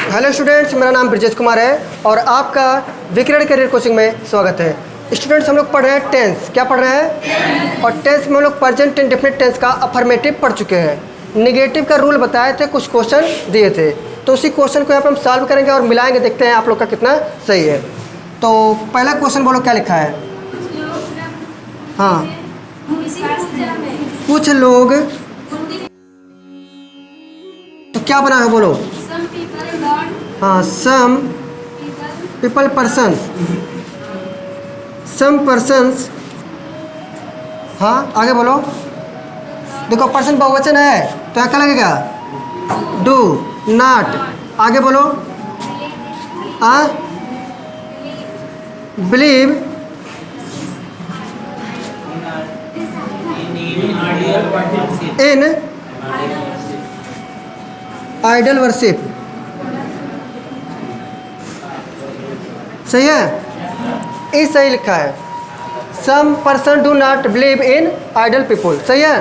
Hello students, मेरा नाम ब्रजेश कुमार है और आपका विकिरण करियर कोचिंग में स्वागत है। स्टूडेंट्स, हम लोग पढ़ रहे हैं टेंस। क्या पढ़ रहे हैं? और टेंस में हम लोग प्रेजेंट इंडेफिनिट टेंस का अफर्मेटिव पढ़ चुके हैं। निगेटिव का रूल बताए थे, कुछ क्वेश्चन दिए थे, तो उसी क्वेश्चन को यहाँ पे हम सॉल्व करेंगे और मिलाएंगे, देखते हैं आप लोग का कितना सही है। तो पहला क्वेश्चन बोलो, क्या लिखा है? हाँ, कुछ लोग, तो क्या बना है बोलो? हाँ, सम पीपल पर्सन्स, सम पर्सन्स। हाँ, आगे बोलो। देखो, पर्सन बहुवचन है तो यहाँ क्या लगेगा? Do not. आगे बोलो। Believe in idol worship. सही है? ये सही लिखा है। Some person do not believe in idol people. सही है?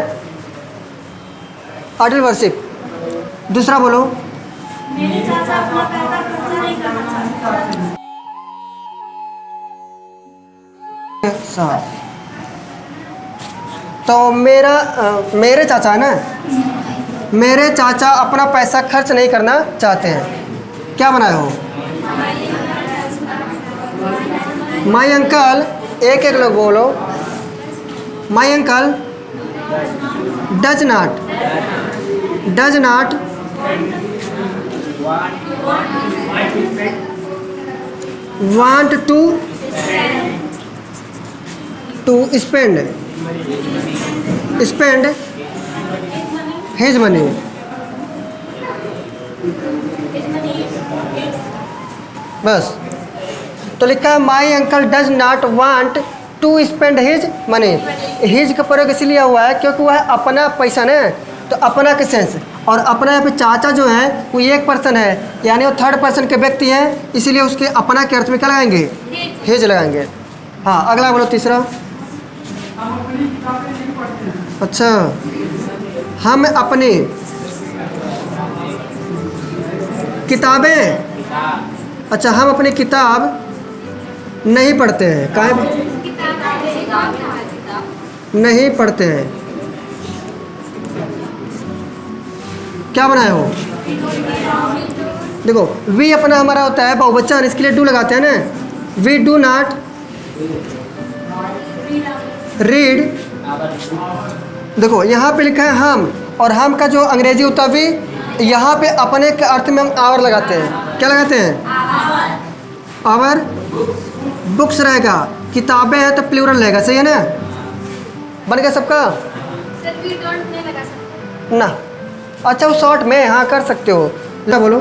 Idol worship. दूसरा बोलो। मेरे चाचा अपना पैसा खर्च नहीं करना चाहते। तो मेरे चाचा है ना, मेरे चाचा अपना पैसा खर्च नहीं करना चाहते हैं। क्या बनाए हो? माई अंकल, एक एक लोग बोलो। My uncle does not want to spend his money. बस। तो लिखा है my uncle does not want to spend his money. His का प्रयोग इसलिए हुआ है क्योंकि वह अपना पैसा ना, तो अपना के सेंस, और अपना यहाँ पे चाचा जो है वो एक पर्सन है, यानी वो थर्ड पर्सन के व्यक्ति हैं, इसीलिए उसके अपना के अर्थ में क्या लगाएंगे? हिज लगाएंगे। हाँ, अगला बोलो, तीसरा। अच्छा, हम अपनी किताबें, अच्छा, हम अपनी किताब नहीं पढ़ते हैं। काहे नहीं पढ़ते हैं? क्या बनाए हो? देखो, वी अपना हमारा होता है बहुवचन, इसके लिए डू लगाते हैं ना। We do not read. देखो, यहाँ पे लिखा है हम, और हम का जो अंग्रेजी होता है वी, यहाँ पे अपने के अर्थ में हम आवर लगाते हैं। क्या लगाते हैं? आवर बुक्स रहेगा, किताबें हैं तो प्लूरल रहेगा। सही है ना? बन गया सबका? सर, वी डोंट नहीं लगा सकते ना। अच्छा, वो शॉर्ट में हाँ कर सकते हो। क्या बोलो?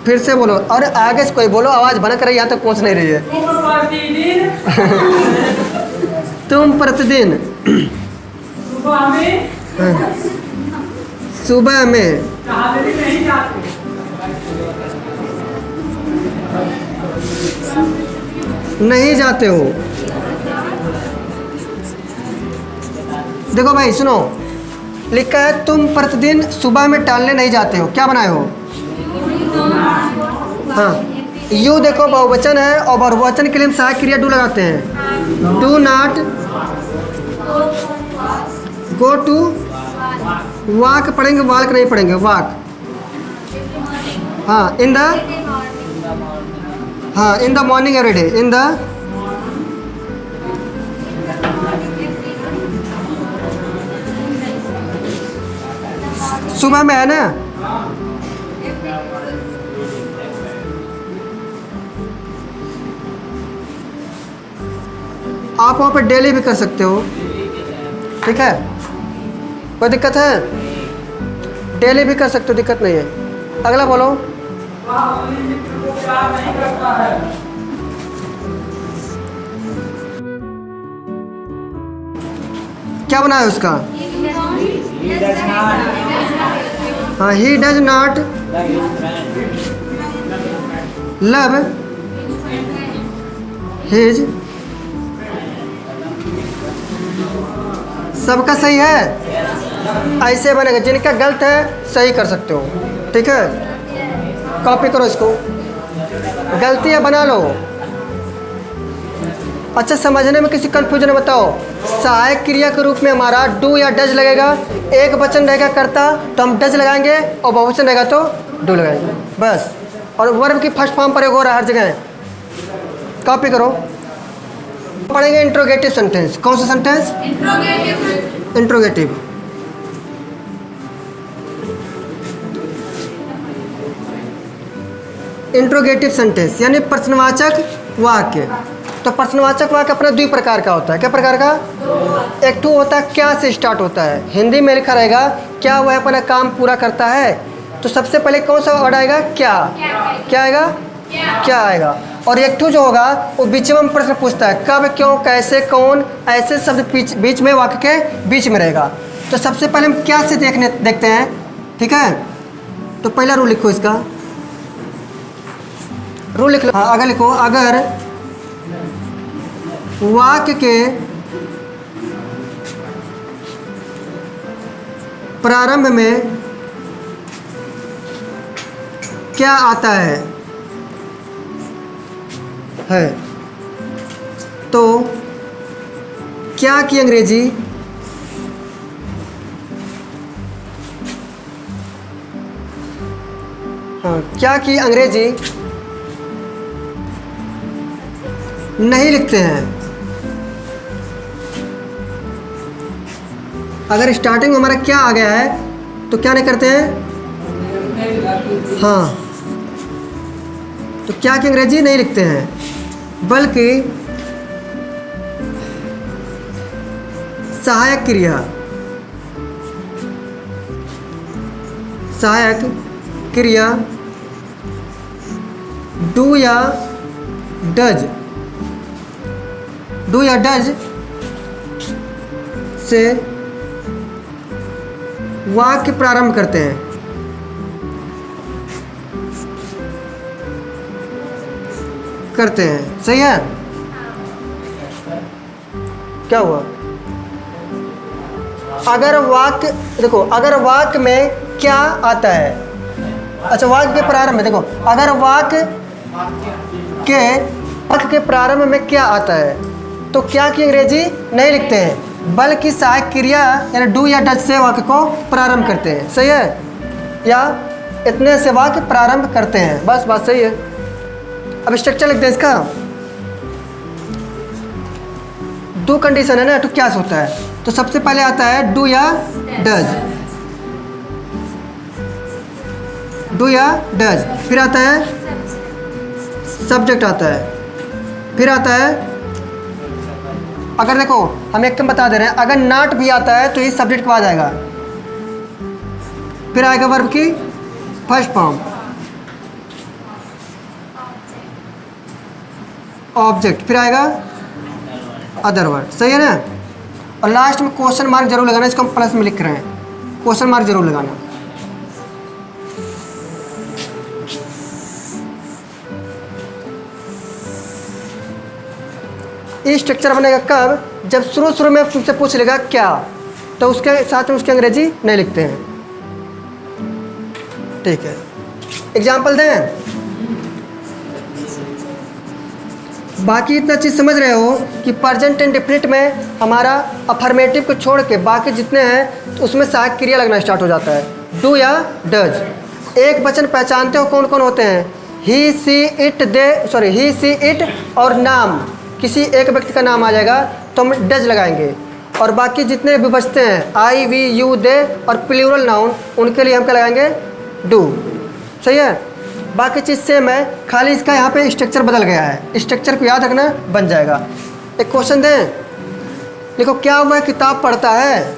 फिर से बोलो, और आगे से कोई बोलो, आवाज़ भनक रही, यहाँ तक पहुँच नहीं रही है। तुम प्रतिदिन सुबह में नहीं जाते हो। देखो भाई, सुनो, लिखा है तुम प्रतिदिन सुबह में टहलने नहीं जाते हो। क्या बनाए हो? हाँ, यू देखो बहुवचन है, और बहुवचन के लिए हम सहायक क्रिया डू लगाते हैं। Do not go to walk पढ़ेंगे, वॉक नहीं पढ़ेंगे, वॉक। हाँ, in the morning every day. In the सुबह में है ना। आप वहाँ पे डेली भी कर सकते हो। ठीक है? कोई दिक्कत है? डेली भी कर सकते हो, दिक्कत नहीं है। अगला बोलो। क्या बना है उसका? हाँ, he does not love his. सबका सही है। ऐसे बनेगा, जिनका गलत है सही कर सकते हो, ठीक है। कॉपी करो इसको, गलतियाँ बना लो। अच्छा, समझने में किसी कंफ्यूजन बताओ। सहायक क्रिया के रूप में हमारा डू या डज लगेगा। एक वचन रहेगा कर्ता तो हम डज लगाएंगे, और बहुवचन रहेगा तो डू लगाएंगे, बस। और वर्ब की फर्स्ट फॉर्म प्रयोग हो रहा है हर जगह। कॉपी करो। पढ़ेंगे इंट्रोगेटिव सेंटेंस। कौन सा सेंटेंस? इंट्रोगेटिव। इंट्रोगेटिव सेंटेंस यानी प्रश्नवाचक वाक्य। तो प्रश्नवाचक वाक्य अपना दो प्रकार का होता है। क्या प्रकार का? एक तो होता है क्या से स्टार्ट होता है। हिंदी में लिखा रहेगा क्या वह अपना काम पूरा करता है, तो सबसे पहले कौन सा वर्ड आएगा? क्या। क्या आएगा? क्या आएगा। और एक तो जो होगा वो बीच में प्रश्न पूछता है, कब, क्यों, कैसे, कौन, ऐसे शब्द बीच में वाक्य के बीच में रहेगा। तो सबसे पहले हम क्या से देखते हैं, ठीक है। तो पहला रूल लिखो, इसका रूल लिख लो। हाँ, अगर लिखो, अगर वाक्य के प्रारंभ में क्या आता है तो क्या की अंग्रेजी क्या की अंग्रेजी नहीं लिखते हैं। अगर स्टार्टिंग में हमारा क्या आ गया है तो क्या नहीं करते हैं? हाँ, तो क्या की अंग्रेजी नहीं लिखते हैं, बल्कि सहायक क्रिया डू या डज से वाक्य प्रारंभ करते हैं। सही है? क्या हुआ? अगर वाक्य देखो, अगर वाक्य में क्या आता है, अच्छा वाक्य के प्रारंभ में देखो, अगर वाक्य के प्रारंभ में क्या आता है तो क्या की अंग्रेजी नहीं लिखते हैं, बल्कि सहायक क्रिया यानी डू या डज से वाक्य को प्रारंभ करते हैं। सही है? या इतने से वाक्य प्रारंभ करते हैं, बस बात सही है। अब स्ट्रक्चर लिखते हैं इसका। दो कंडीशन है ना, तो क्या होता है, तो सबसे पहले आता है डू या डज, डू या डज, फिर आता है सब्जेक्ट आता है, फिर आता है, अगर देखो हम एकदम बता दे रहे हैं, अगर नॉट भी आता है तो ये सब्जेक्ट के बाद आएगा, फिर आएगा वर्ब की फर्स्ट फॉर्म ऑब्जेक्ट, फिर आएगा अदर वर्ड। सही है ना? और लास्ट में क्वेश्चन मार्क जरूर लगाना, इसको हम प्लस में लिख रहे हैं, क्वेश्चन मार्क जरूर लगाना। ये स्ट्रक्चर बनेगा कब? जब शुरू में तुमसे पूछ लेगा क्या, तो उसके साथ में उसकी अंग्रेजी नहीं लिखते हैं। ठीक है, एग्जाम्पल दें। बाकी इतना चीज़ समझ रहे हो कि प्रेजेंट इंडेफिनिट में हमारा अफर्मेटिव को छोड़ के बाकी जितने हैं तो उसमें सहायक क्रिया लगना स्टार्ट हो जाता है, डू या डज। एक वचन पहचानते हो कौन कौन होते हैं? He, she, it, they, sorry he, she, it और नाम, किसी एक व्यक्ति का नाम आ जाएगा तो हम डज लगाएंगे। और बाकी जितने भी बचते हैं आई, वी, यू, दे और प्लूरल नाउन, उनके लिए हम क्या लगाएंगे? डू। सही है? बाकी चीज़ सेम है, खाली इसका यहाँ पे स्ट्रक्चर बदल गया है। स्ट्रक्चर को याद रखना, बन जाएगा। एक क्वेश्चन दें, देखो क्या वह किताब पढ़ता है?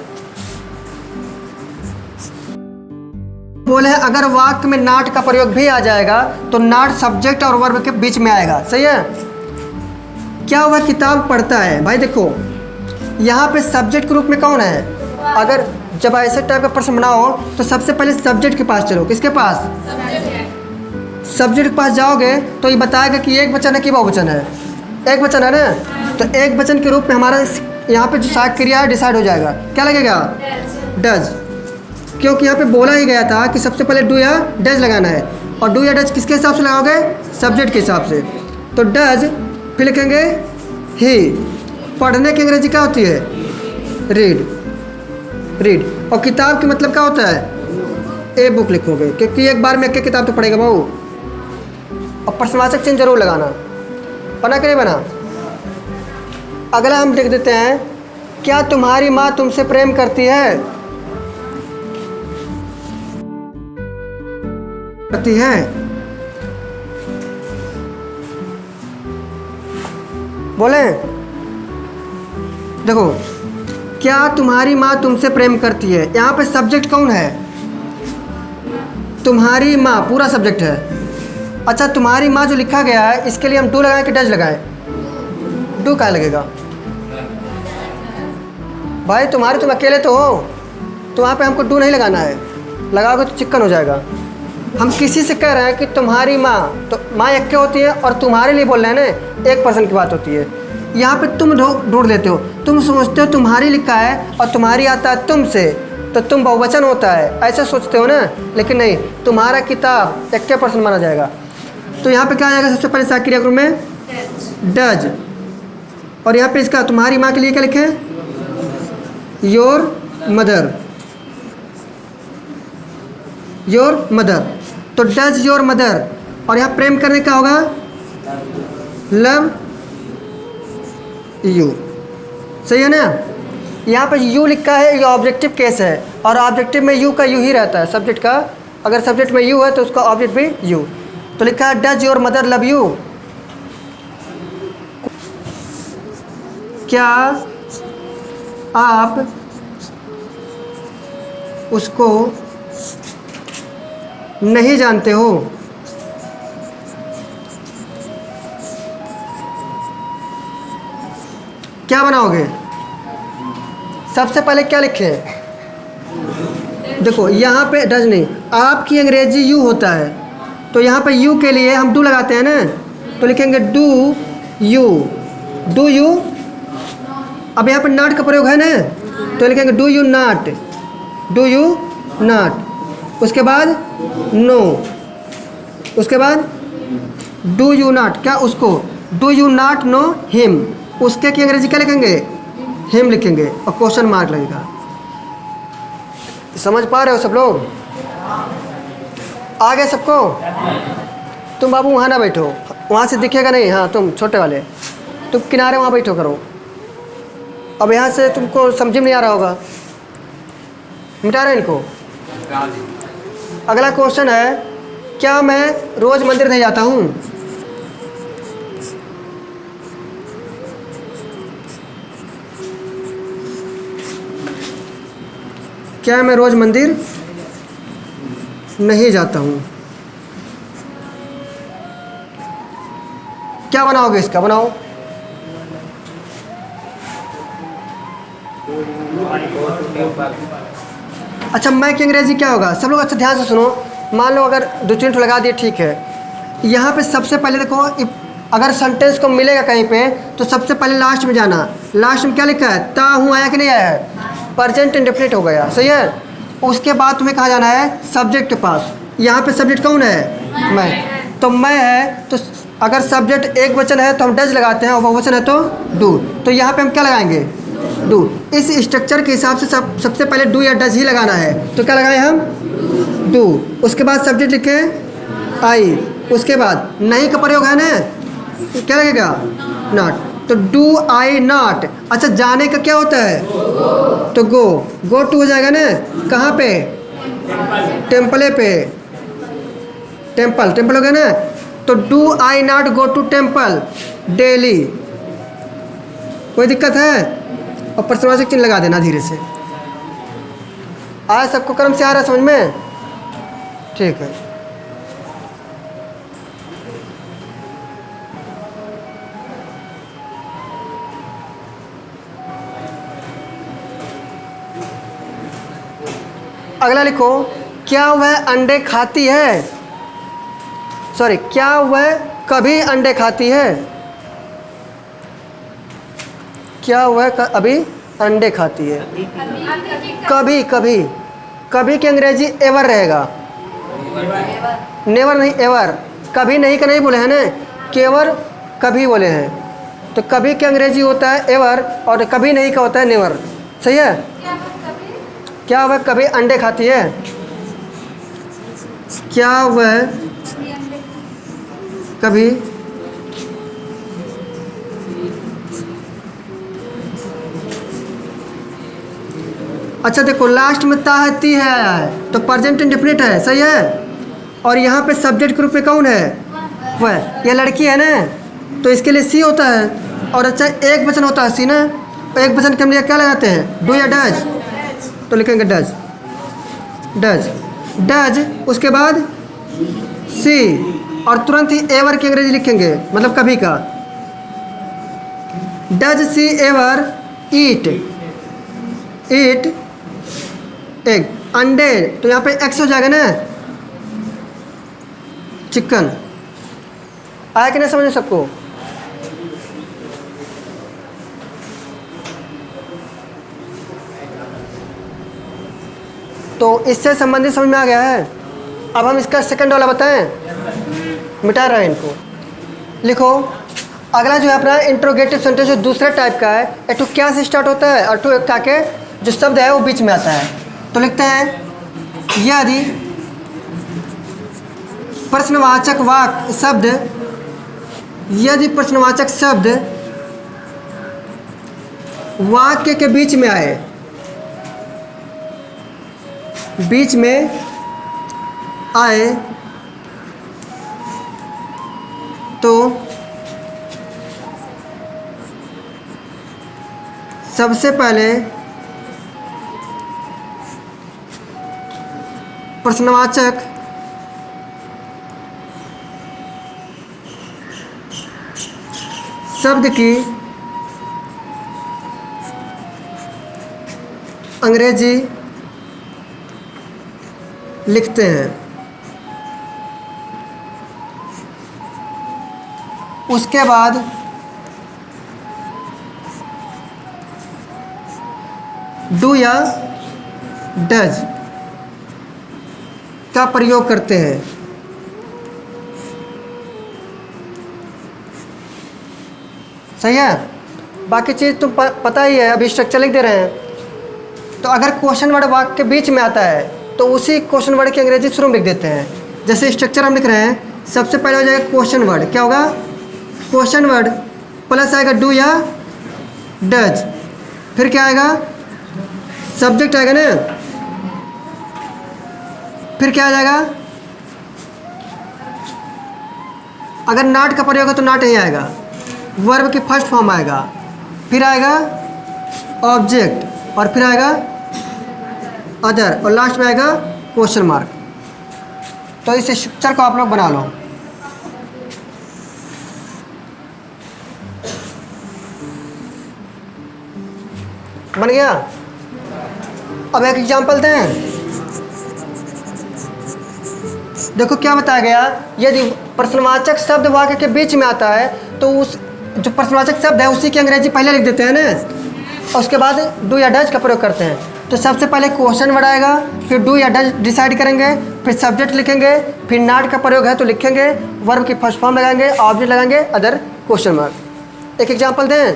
बोले हैं अगर वाक्य में नॉट का प्रयोग भी आ जाएगा तो नॉट सब्जेक्ट और वर्ब के बीच में आएगा। सही है? क्या वह किताब पढ़ता है? भाई देखो यहाँ पे सब्जेक्ट के रूप में कौन है? अगर जब ऐसे टाइप का प्रश्न बनाओ तो सबसे पहले सब्जेक्ट के पास चलो। किसके पास? सब्जेक्ट के पास जाओगे तो ये बताएगा कि एक वचन है कि बहुवचन है। एक वचन है ना, तो एक वचन के रूप में हमारा यहाँ पे जो सहायक क्रिया है डिसाइड हो जाएगा। क्या लगेगा? डज। क्योंकि यहाँ पे बोला ही गया था कि सबसे पहले डू या डज लगाना है, और डू या डज किसके हिसाब से लगाओगे? सब्जेक्ट के हिसाब से। तो डज, फिर लिखेंगे ही। पढ़ने की अंग्रेजी क्या होती है? रीड। रीड। और किताब की मतलब क्या होता है? ए बुक लिखोगे, क्योंकि एक बार में एक किताब तो पढ़ेगा भाऊ। और प्रश्नवाचक चिन्ह जरूर लगाना। बना कि नहीं बना? अगला हम देख देते हैं, क्या तुम्हारी माँ तुमसे प्रेम करती है? करती है। बोले देखो, क्या तुम्हारी माँ तुमसे प्रेम करती है, यहाँ पे सब्जेक्ट कौन है? तुम्हारी माँ पूरा सब्जेक्ट है। अच्छा, तुम्हारी माँ जो लिखा गया है इसके लिए हम डू लगाएं कि डज लगाएं? डू क्या लगेगा भाई? तुम्हारे तुम अकेले तो हो, तो वहाँ पे हमको डू नहीं लगाना है, लगाओगे तो चिक्कन हो जाएगा। हम किसी से कह रहे हैं कि तुम्हारी माँ, तो माँ एक के होती है और तुम्हारे लिए बोल रहे हैं ना, एक पर्सन की बात होती है। यहाँ पे तुम ढूंढ लेते हो, तुम सोचते हो तुम्हारी लिखा है और तुम्हारी आता है तुमसे, तो तुम बहुवचन होता है, ऐसा सोचते हो ना। लेकिन नहीं, तुम्हारा किताब एक के पर्सन माना जाएगा। तो यहाँ पे क्या आ जाएगा? सबसे पहले सहायक क्रिया ग्रुप में डज, और यहाँ पे इसका तुम्हारी माँ के लिए क्या लिखे? Your mother. योर मदर, तो डज योर मदर। और यहाँ प्रेम करने का होगा लव यू। सही है ना? यहाँ पर यू लिखा है, ये ऑब्जेक्टिव केस है, और ऑब्जेक्टिव में यू का यू ही रहता है सब्जेक्ट का। अगर सब्जेक्ट में यू है तो उसका ऑब्जेक्ट भी यू। तो लिखा है does your mother love you. क्या आप उसको नहीं जानते हो? क्या बनाओगे? सबसे पहले क्या लिखें? देखो यहाँ पे डज नहीं, आपकी अंग्रेजी यू होता है, तो यहाँ पे यू के लिए हम डू लगाते हैं ना, तो लिखेंगे डू यू। Do you. अब यहाँ पे नॉट का प्रयोग है ना, तो लिखेंगे do you not. Do you not. उसके बाद नो। उसके बाद डू यू नॉट, क्या उसको? Do you not know him. उसके की अंग्रेजी क्या लिखेंगे? हिम लिखेंगे, और क्वेश्चन मार्क लगेगा। समझ पा रहे हो सब लोग? आ गए सबको? तुम बाबू वहाँ ना बैठो, वहाँ से दिखेगा नहीं। हाँ तुम छोटे वाले, तुम किनारे वहाँ बैठो करो। अब यहाँ से तुमको समझ में नहीं आ रहा होगा, मिटा रहे इनको। अगला क्वेश्चन है, क्या मैं रोज़ मंदिर नहीं जाता हूँ? क्या मैं रोज़ मंदिर नहीं जाता हूँ? क्या बनाओगे इसका? बनाओ। अच्छा, मैं की अंग्रेजी क्या होगा? सब लोग अच्छा ध्यान से सुनो। मान लो अगर 2-3 लगा दिए, ठीक है। यहाँ पे सबसे पहले देखो, अगर सेंटेंस को मिलेगा कहीं पे तो सबसे पहले लास्ट में जाना। लास्ट में क्या लिखा है? ता हूँ आया कि नहीं आया है? प्रेजेंट इंडेफिनिट हो गया, सही है। उसके बाद तुम्हें कहा जाना है सब्जेक्ट के पास। यहाँ पे सब्जेक्ट कौन है? मैं। तो मैं है, तो अगर सब्जेक्ट एक वचन है तो हम डज लगाते हैं, और बहुवचन है तो डू। तो यहाँ पे हम क्या लगाएंगे? डू। इस स्ट्रक्चर के हिसाब से सबसे पहले डू या डज ही लगाना है, तो क्या लगाएं हम? डू। उसके बाद सब्जेक्ट लिखें आई। उसके बाद नहीं का प्रयोग है ना, क्या लगेगा? नॉट। तो डू आई नॉट। अच्छा, जाने का क्या होता है? तो गो। गो टू हो जाएगा ना, कहाँ पे? टेम्पले पे। टेम्पल, टेम्पल हो गया ना। तो do I not go to temple daily. कोई दिक्कत है? और प्रश्नवाचक चिन्ह लगा देना धीरे से। आज सबको क्रम से आ रहा है समझ में? ठीक है। अगला लिखो, क्या वह अंडे खाती है? सॉरी, क्या वह कभी अंडे खाती है? क्या वह अभी अंडे खाती है? कभी कभी। कभी की अंग्रेजी एवर रहेगा, नेवर नहीं, एवर। कभी नहीं का नहीं बोले हैं ना, केवर कभी बोले हैं। तो कभी की अंग्रेजी होता है एवर और कभी नहीं का होता है नेवर। सही है। क्या वह कभी अंडे खाती है? क्या वह कभी अच्छा देखो, लास्ट में ता है, ती है, आया है, तो प्रेजेंट इंडेफिनिट है। सही है। और यहाँ पे सब्जेक्ट के रूप में कौन है? वह। यह लड़की है ना, तो इसके लिए सी होता है। और अच्छा एक वचन होता है सी ना, तो एक वचन के हम लिए क्या लगाते हैं? डू या डज? तो लिखेंगे डज, डज, डज। उसके बाद सी और तुरंत ही एवर की अंग्रेजी लिखेंगे, मतलब कभी का। Does she ever eat, eat egg, अंडे। तो यहाँ पे एक्स हो जाएगा ना, चिकन। आया कि नहीं समझ सबको? तो इससे संबंधित समझ में आ गया है। अब हम इसका सेकंड वाला बताएं, मिटा रहे हैं इनको। लिखो, अगला जो है अपना इंट्रोगेटिव सेंटेंस जो दूसरे टाइप का है। ए टू क्या से स्टार्ट होता है और टू का के जो शब्द है वो बीच में आता है। तो लिखते हैं, यदि प्रश्नवाचक वाक्य शब्द, यदि प्रश्नवाचक शब्द वाक्य के बीच में आए, बीच में आए, तो सबसे पहले प्रश्नवाचक शब्द की अंग्रेजी लिखते हैं। उसके बाद डू या डज का प्रयोग करते हैं। सही है। बाकी चीज़ तो पता ही है, अभी स्ट्रक्चर लिख दे रहे हैं। तो अगर क्वेश्चन वर्ड वाक्य के बीच में आता है तो उसी क्वेश्चन वर्ड की अंग्रेजी शुरू में लिख देते हैं। जैसे स्ट्रक्चर हम लिख रहे हैं, सबसे पहले हो जाएगा क्वेश्चन वर्ड। क्या होगा? क्वेश्चन वर्ड प्लस आएगा डू या डज, फिर क्या आएगा? सब्जेक्ट आएगा ना, फिर क्या आ जाएगा? अगर नॉट का प्रयोग हो तो नॉट नहीं आएगा, वर्ब की फर्स्ट फॉर्म आएगा, फिर आएगा ऑब्जेक्ट और फिर आएगा अदर और लास्ट में आएगा क्वेश्चन मार्क। तो इस स्ट्रक्चर को आप लोग बना लो। बन गया। अब एक एग्जांपल दें। देखो क्या बताया गया, यदि प्रश्नवाचक शब्द वाक्य के बीच में आता है तो उस जो प्रश्नवाचक शब्द है उसी की अंग्रेजी पहले लिख देते हैं ना, और उसके बाद डू या डज का प्रयोग करते हैं। तो सबसे पहले क्वेश्चन वर्ड आएगा, फिर डू या डज डिसाइड करेंगे, फिर सब्जेक्ट लिखेंगे, फिर नॉट का प्रयोग है तो लिखेंगे, वर्ब की फर्स्ट फॉर्म लगाएंगे, ऑब्जेक्ट लगाएंगे, अदर क्वेश्चन मार्क। एक एग्जांपल दें,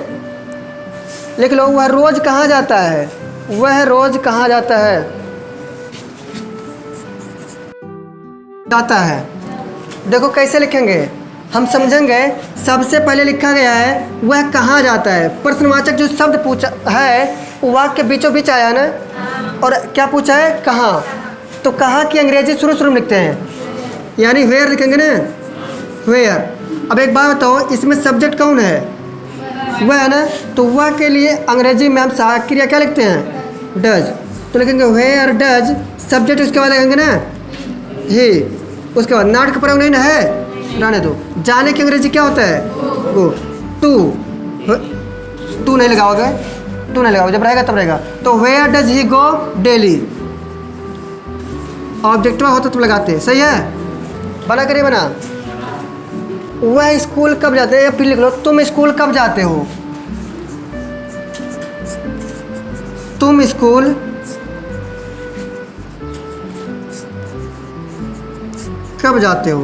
लिख लो, वह रोज़ कहाँ जाता है? वह रोज़ कहाँ जाता है? जाता है। देखो कैसे लिखेंगे, हम समझेंगे। सबसे पहले लिखा गया है वह कहाँ जाता है। प्रश्नवाचक जो शब्द पूछा है वो वाक्य के बीचों बीच आया ना, और क्या पूछा है? कहाँ। तो कहाँ की अंग्रेजी शुरू में लिखते हैं, यानी वेयर लिखेंगे ना, वेयर। अब एक बात बताओ, इसमें सब्जेक्ट कौन है? वह है ना, तो वह के लिए अंग्रेजी में हम सहायक क्रिया क्या लिखते हैं? डज। तो लिखेंगे वेयर डज, सब्जेक्ट उसके बाद लिखेंगे ना ही, उसके बाद नॉट का प्रयोग नहीं ना है, रहने दो। जाने की अंग्रेजी क्या होता है? गो। टू नहीं लगाओगे, टू नहीं लगाओगे, जब रहेगा तब रहेगा। तो where does he go daily, objective होता तो लगाते हैं। सही है। बना करिए बना। वह स्कूल कब जाते हैं, या फिर लिख लो, तुम स्कूल कब जाते हो? तुम स्कूल कब जाते हो।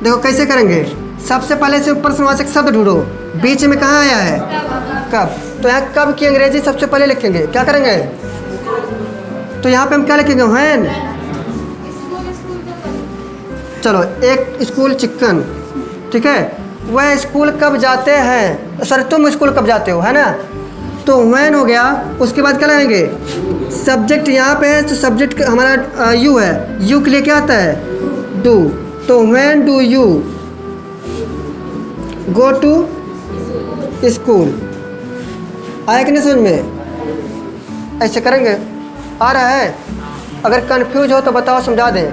देखो कैसे करेंगे, सबसे पहले से प्रश्नवाचक शब्द ढूंढो, बीच में कहाँ आया है कब, तो यहाँ कब की अंग्रेजी सबसे पहले लिखेंगे, क्या करेंगे, तो यहाँ पे हम क्या लिखेंगे, व्हेन। चलो, एक स्कूल चिकन, ठीक है, वह स्कूल कब जाते हैं, सर तुम स्कूल कब जाते हो, है ना, तो व्हेन हो गया। उसके बाद क्या लगाएंगे, सब्जेक्ट यहाँ पे है तो सब्जेक्ट हमारा यू है, यू के लिए क्या आता है, डू, तो when do you go to school. आया कि नहीं समझ में, ऐसे करेंगे, आ रहा है, अगर कंफ्यूज हो तो बताओ, समझा दें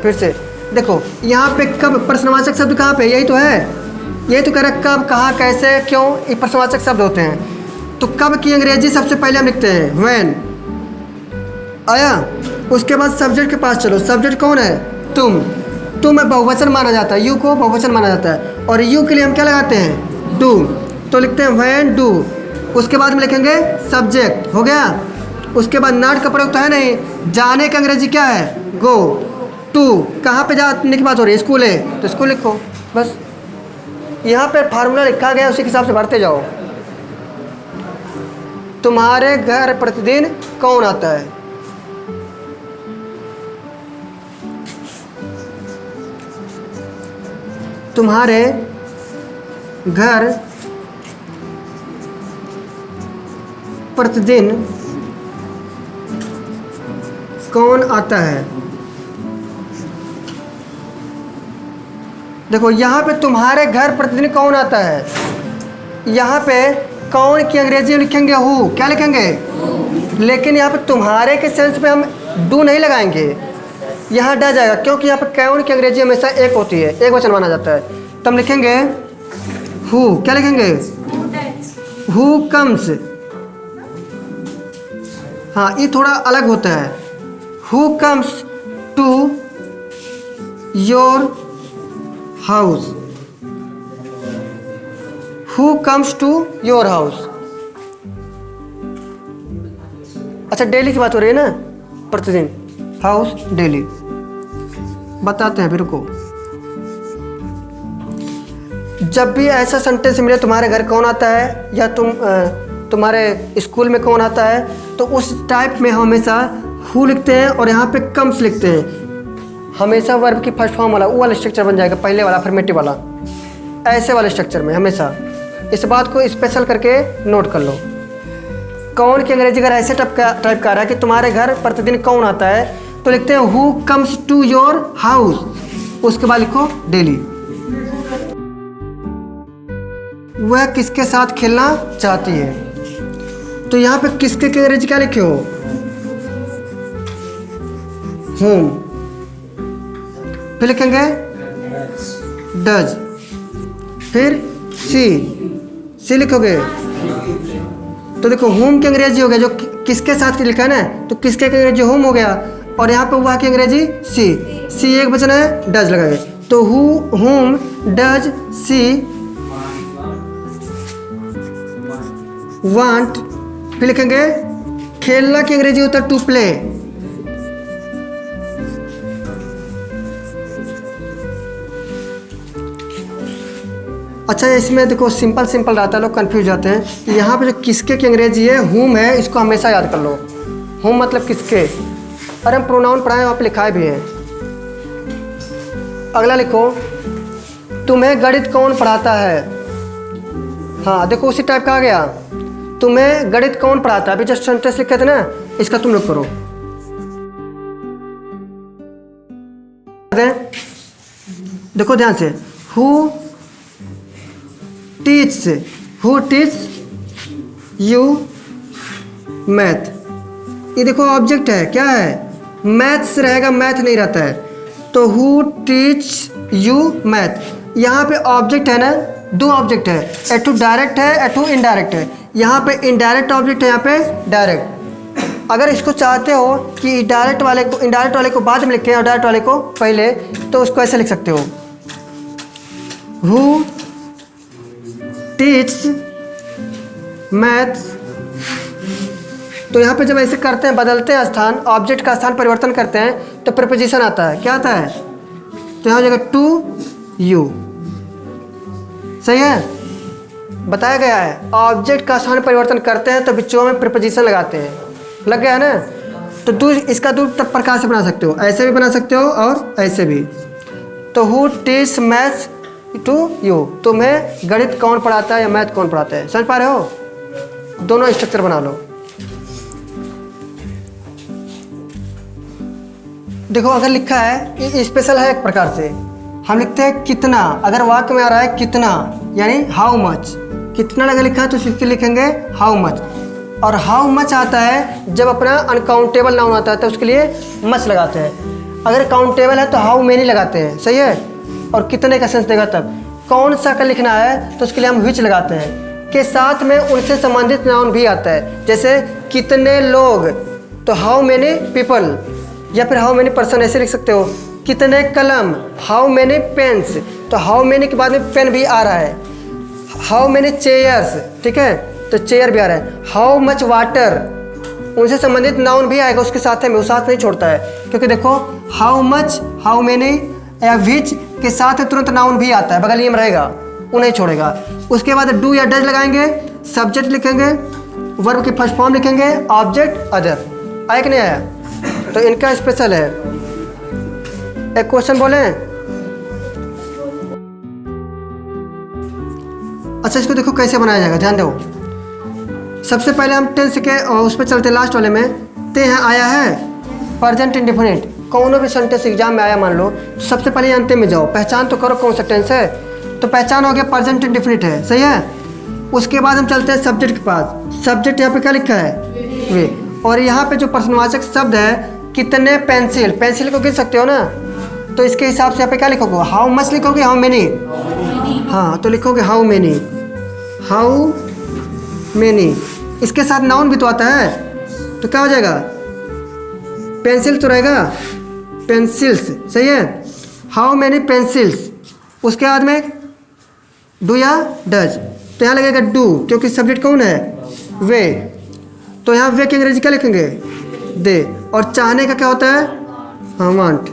फिर से। देखो यहाँ पे कब प्रश्नवाचक शब्द कहाँ पे, यही तो है, यही तो कह रहा है कब, कहाँ, कैसे, क्यों, ये प्रश्नवाचक शब्द होते हैं। तो कब की अंग्रेजी सबसे पहले हम लिखते हैं व्हेन, आया। उसके बाद सब्जेक्ट के पास चलो, सब्जेक्ट कौन है, तुम बहुवचन माना जाता है, यू को बहुवचन माना जाता है, और यू के लिए हम क्या लगाते हैं, डू, तो लिखते हैं व्हेन डू। उसके बाद में लिखेंगे सब्जेक्ट, हो गया। उसके बाद नॉट का प्रयोग तो है नहीं, जाने का अंग्रेजी क्या है, गो, टू कहाँ पे जाने की बात हो रही है, स्कूल है तो स्कूल लिखो, बस। यहाँ पे फार्मूला लिखा गया, उसी के हिसाब से भरते जाओ। तुम्हारे घर प्रतिदिन कौन आता है, तुम्हारे घर प्रतिदिन कौन आता है। देखो यहाँ पे तुम्हारे घर प्रतिदिन कौन आता है, यहाँ पे कौन की अंग्रेजी लिखेंगे हु, क्या लिखेंगे, लेकिन यहाँ पे तुम्हारे के सेंस पे हम डू नहीं लगाएंगे, यहाँ डा जाएगा, क्योंकि यहाँ पे कौन की अंग्रेजी हमेशा एक होती है, एक वचन माना जाता है, तो हम लिखेंगे हु, क्या लिखेंगे, हु कम्स। हाँ, ये थोड़ा अलग होता है, who comes to your house, who comes to your house. अच्छा, डेली की बात हो रही है ना, प्रतिदिन, हाउस डेली, बताते हैं फिर को। जब भी ऐसा सेंटेंस मिले, तुम्हारे घर कौन आता है या तुम्हारे स्कूल में कौन आता है, तो उस टाइप में हमेशा हु लिखते हैं और यहाँ पे कम्स लिखते हैं। हमेशा वर्ब की फर्स्ट फॉर्म वाला वो वाला स्ट्रक्चर बन जाएगा, पहले वाला अफर्मेटिव वाला, ऐसे वाले स्ट्रक्चर में हमेशा। इस बात को स्पेशल करके नोट कर लो। कौन की अंग्रेजी अगर ऐसे टाइप का आ रहा है कि तुम्हारे घर प्रतिदिन कौन आता है, तो लिखते हैं who comes to your house, उसके बाद लिखो डेली। वह किसके साथ खेलना चाहती है, तो यहाँ पे किसके की अंग्रेजी क्या लिखे हो, होम, फिर लिखेंगे डज, फिर सी लिखोगे, तो देखो होम की अंग्रेजी हो गया, जो किसके साथ लिखा है ना, तो किसके की अंग्रेजी होम हो गया, और यहाँ पे वह की अंग्रेजी सी एक वचन है, डज लगाएंगे, तो होम डज सी वांट, फिर लिखेंगे खेलना की अंग्रेजी होता है टू प्ले, अच्छा इसमें देखो सिंपल रहता है, लोग कंफ्यूज जाते हैं। यहाँ पे जो किसके की अंग्रेजी है हुम है, इसको हमेशा याद कर लो, हुम मतलब किसके, अरे हम प्रोनाउन पढ़ाए वहाँ पे लिखाए भी है। अगला लिखो, तुम्हें गणित कौन पढ़ाता है, हाँ देखो उसी टाइप का आ गया, तुम्हें गणित कौन पढ़ाता है, अभी जस्ट सेंटेंस लिखे थे ना, इसका तुम लोग करो। देखो ध्यान से, हु टीच यू मैथ, ये देखो ऑब्जेक्ट है, क्या है, मैथ्स रहेगा, मैथ नहीं रहता है, तो हु टीच यू मैथ। यहाँ पे ऑब्जेक्ट है ना, दो ऑब्जेक्ट है, एटू डायरेक्ट है, एटू इनडायरेक्ट है। यहाँ पे इनडायरेक्ट ऑब्जेक्ट है, यहाँ पे डायरेक्ट। अगर इसको चाहते हो कि इनडायरेक्ट वाले को बाद में लिखें और डायरेक्ट वाले को पहले, तो उसको ऐसे लिख सकते हो, हु टीच मैथ्स तो यहाँ पे जब ऐसे करते हैं, बदलते हैं स्थान, ऑब्जेक्ट का स्थान परिवर्तन करते हैं तो प्रीपोजिशन आता है। क्या आता है? तो यहाँ हो जाएगा टू यू। सही है, बताया गया है ऑब्जेक्ट का स्थान परिवर्तन करते हैं तो बीचों में प्रीपोजिशन लगाते हैं। लग गया है ना? तो इसका दो प्रकार से बना सकते हो, ऐसे भी बना सकते हो और ऐसे भी। तो who teach maths to you, तुम्हें गणित कौन पढ़ाता है या मैथ कौन पढ़ाता है। समझ पा रहे हो? दोनों स्ट्रक्चर बना लो। देखो अगर लिखा है, ये स्पेशल है एक प्रकार से, हम लिखते हैं कितना। अगर वाक्य में आ रहा है कितना यानी हाउ मच, कितना अगर लिखा है तो इसके लिखेंगे हाउ मच। और हाउ मच आता है जब अपना अनकाउंटेबल नाउन आता है तो उसके लिए मच लगाते हैं। अगर काउंटेबल है तो हाउ मेनी लगाते हैं। सही है, और कितने का सेंस देगा तब। कौन सा का लिखना है तो उसके लिए हम विच लगाते हैं। के साथ में उनसे संबंधित नाउन भी आता है, जैसे कितने लोग तो हाउ मेनी पीपल, या फिर हाउ मेनी पर्सन ऐसे लिख सकते हो। कितने कलम, हाउ मेनी पेन्स, तो हाउ मेनी के बाद में पेन भी आ रहा है। हाउ मेनी चेयर्स, ठीक है, तो चेयर भी आ रहा है। हाउ मच वाटर, उनसे संबंधित नाउन भी आएगा उसके साथ में, वो साथ नहीं छोड़ता है। क्योंकि देखो हाउ मच, हाउ मेनी या विच के साथ तुरंत नाउन भी आता है, बगल में रहेगा, वो नहीं छोड़ेगा। उसके बाद डू या डज लगाएंगे, सब्जेक्ट लिखेंगे, वर्ब की फर्स्ट फॉर्म लिखेंगे, ऑब्जेक्ट अदर। आया कि नहीं आया? तो इनका स्पेशल है। एक क्वेश्चन बोले। अच्छा इसको देखो कैसे बनाया जाएगा, ध्यान दो। सबसे पहले हम टेंस के उस पर चलते, लास्ट वाले में। ते हैं आया है प्रेजेंट इंडेफिनिट, कौन भी सेंटेंस एग्जाम में आया मान लो, तो सबसे पहले अंत में जाओ, पहचान तो करो कौन सा टेंस है। तो पहचान हो गया प्रेजेंट इंडेफिनिट है। सही है, उसके बाद हम चलते हैं सब्जेक्ट के पास। सब्जेक्ट यहाँ पे क्या लिखा है? वे। और यहाँ पे जो प्रश्नवाचक शब्द है कितने पेंसिल, पेंसिल को गिन सकते हो ना, तो इसके हिसाब से यहाँ पे क्या लिखोगे? हाउ मच लिखोगे, हाउ मेनी। हाँ तो लिखोगे हाउ मेनी, हाउ मेनी। इसके साथ नाउन भी तो आता है, तो क्या हो जाएगा? पेंसिल तो रहेगा, पेंसिल्स। सही है, हाउ मेनी पेंसिल्स। उसके बाद में डू या डज, तो यहाँ लगेगा डू, क्योंकि सब्जेक्ट कौन है? वे। तो यहाँ वे की अंग्रेजी क्या लिखेंगे? दे। और चाहने का क्या होता है? हाँ वांट,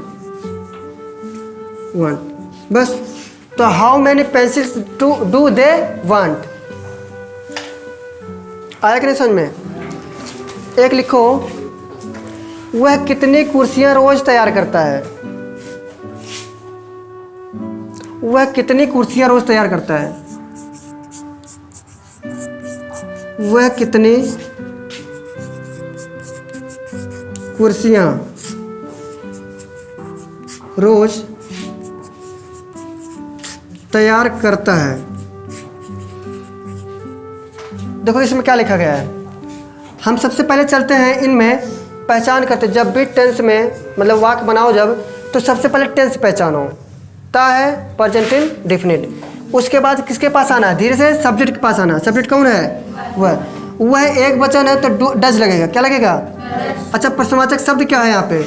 वांट, बस। तो how many pencils do they want. आया कि नहीं समझ में? एक लिखो, वह कितनी कुर्सियां रोज तैयार करता है। वह कितनी कुर्सियां रोज तैयार करता है। वह कितनी कुर्सियां रोज तैयार करता है। देखो इसमें क्या लिखा गया है। हम सबसे पहले चलते हैं इनमें, पहचान करते। जब भी टेंस में मतलब वाक्य बनाओ जब, तो सबसे पहले टेंस पहचानो। ता है प्रेजेंट इंडेफिनिट। उसके बाद किसके पास आना है? धीरे से सब्जेक्ट के पास आना। सब्जेक्ट कौन है? वह एक वचन है तो डज लगेगा। क्या लगेगा? अच्छा प्रश्नवाचक शब्द क्या है यहाँ पे?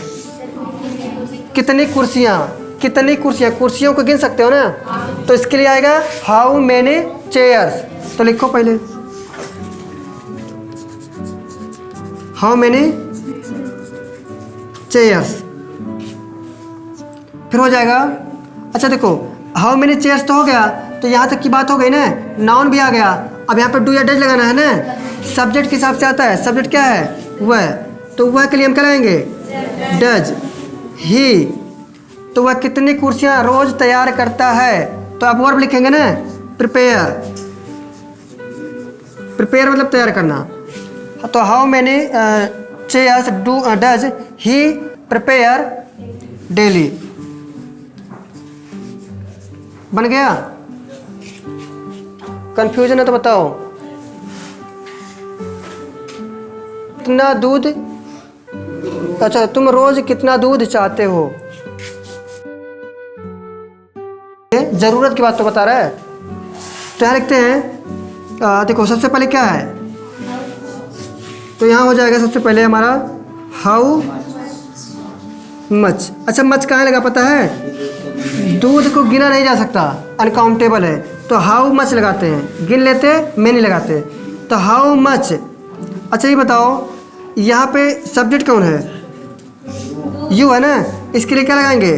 कितनी कुर्सियाँ, कितनी कुर्सियाँ, कुर्सियों को गिन सकते हो ना, तो इसके लिए आएगा हाउ मेनी चेयर्स। तो लिखो पहले हाउ मेनी चेयर्स, फिर हो जाएगा। अच्छा देखो हाउ मेनी चेयर्स तो हो गया, तो यहाँ तक की बात हो गई ना, नाउन भी आ गया। अब यहाँ पे डू या डज लगाना है ना, सब्जेक्ट के हिसाब से आता है। सब्जेक्ट क्या है? वह। तो वह के लिए हम क्या लगाएंगे? डज। ही, तो वह कितनी कुर्सियाँ रोज तैयार करता है, तो आप वर्ब लिखेंगे ना, प्रिपेयर। प्रिपेयर मतलब तैयार करना। तो how many chairs does he prepare daily. बन गया? कंफ्यूजन है तो बताओ। कितना दूध, अच्छा तुम रोज कितना दूध चाहते हो? जरूरत की बात तो बता रहा है। तो यहाँ लिखते हैं, देखो सबसे पहले क्या है, तो यहाँ हो जाएगा सबसे पहले हमारा हाउ मच। अच्छा मच कहाँ लगा पता है? दूध को गिना नहीं जा सकता, अनकाउंटेबल है, तो हाउ मच लगाते हैं। गिन लेते, मैनी लगाते। तो हाउ मच। अच्छा ये बताओ यहाँ पे सब्जेक्ट कौन है? यू है ना, इसके लिए क्या लगाएंगे?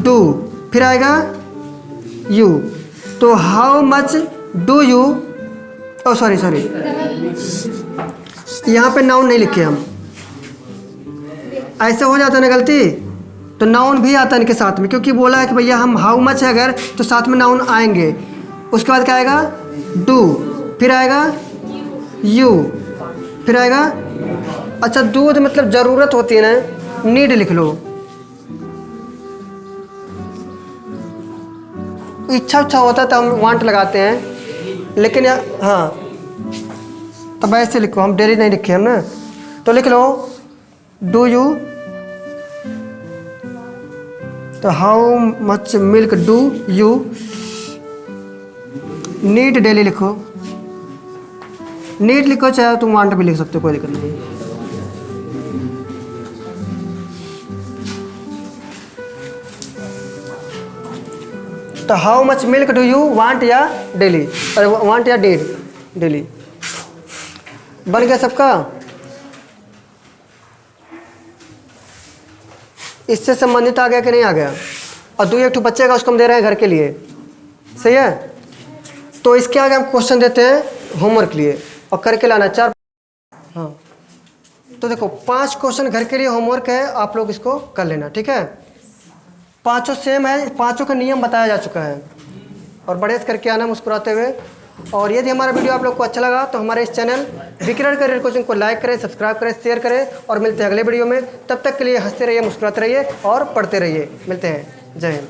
डू, फिर आएगा यू। तो how much do you, oh sorry यहाँ पे नाउन नहीं लिखे हम, ऐसे हो जाता है ना गलती, तो नाउन भी आता है इनके साथ में, क्योंकि बोला है कि भैया हम हाउ मच है अगर तो साथ में नाउन आएंगे। उसके बाद क्या आएगा? डू, फिर आएगा यू, फिर आएगा, अच्छा दूध मतलब ज़रूरत होती है ना, नीड लिख लो। इच्छा होता है तो हम वांट लगाते हैं, लेकिन हाँ तब ऐसे लिखो, हम डेली नहीं लिखे हम ना, तो लिख लो डू यू, तो how much milk do you need, daily लिखो, नीड लिखो, चाहे तुम वांट भी लिख सकते हो, कोई दिक्कत नहीं। तो how much milk do you want या डेली, वांट या डेली। बन गया सबका? इससे संबंधित आ गया कि नहीं आ गया? और दो एक बच्चे का उसको हम दे रहे हैं घर के लिए, सही है। तो इसके आगे हम क्वेश्चन देते हैं होमवर्क लिए, और करके लाना 4। हाँ तो देखो 5 क्वेश्चन घर के लिए होमवर्क है, आप लोग इसको कर लेना, ठीक है। 5 सेम है, 5 का नियम बताया जा चुका है, और बढ़िया से करके आना मुस्कुराते हुए। और यदि हमारा वीडियो आप लोग को अच्छा लगा तो हमारे इस चैनल विकिरण करियर कोचिंग को लाइक करें, सब्सक्राइब करें, शेयर करें, और मिलते हैं अगले वीडियो में। तब तक के लिए हंसते रहिए, मुस्कुराते रहिए और पढ़ते रहिए। मिलते हैं, जय हिंद।